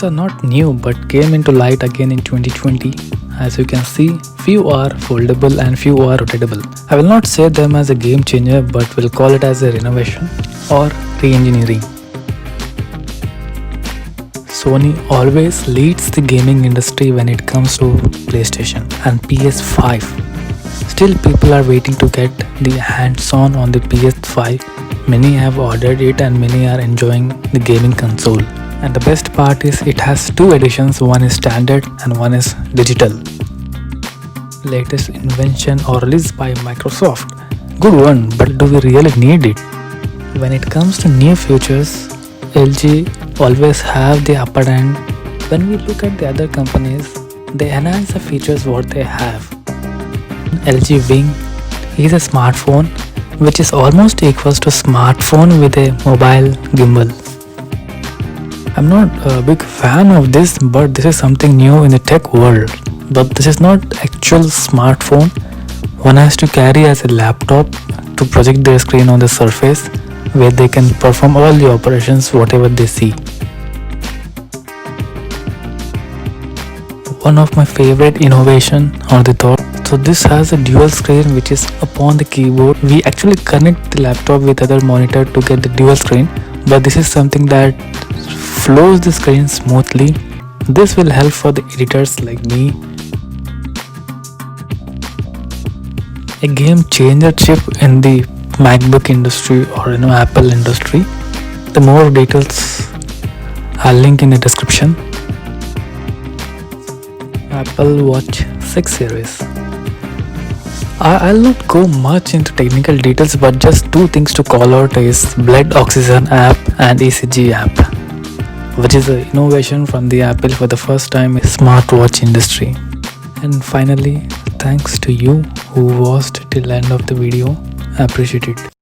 features are not new but came into light again in 2020. As you can see, few are foldable and few are rotatable. I will not say them as a game changer but will call it as a renovation or re-engineering. Sony always leads the gaming industry when it comes to PlayStation and PS5. Still, people are waiting to get the hands-on on the PS5. Many have ordered it and many are enjoying the gaming console. And the best part is it has two editions, one is standard and one is digital. Latest invention or release by Microsoft. Good one, but do we really need it? When it comes to new features, LG always have the upper hand. When we look at the other companies, they enhance the features what they have. LG Wing is a smartphone which is almost equals to smartphone with a mobile gimbal. I'm not a big fan of this, but this is something new in the tech world. But this is not actual smartphone. One has to carry as a laptop to project their screen on the surface where they can perform all the operations whatever they see. One of my favorite innovation or the thought. So this has a dual screen which is upon the keyboard. We actually connect the laptop with other monitor to get the dual screen, but this is something that flows the screen smoothly. This will help for the editors like me. A game changer chip in the MacBook industry or Apple industry. The more details I'll link in the description. Apple Watch 6 series. I'll not go much into technical details, but just two things to call out is blood oxygen app and ECG app, which is an innovation from the Apple for the first time in smartwatch industry. And finally, thanks to you who watched till end of the video. I appreciate it.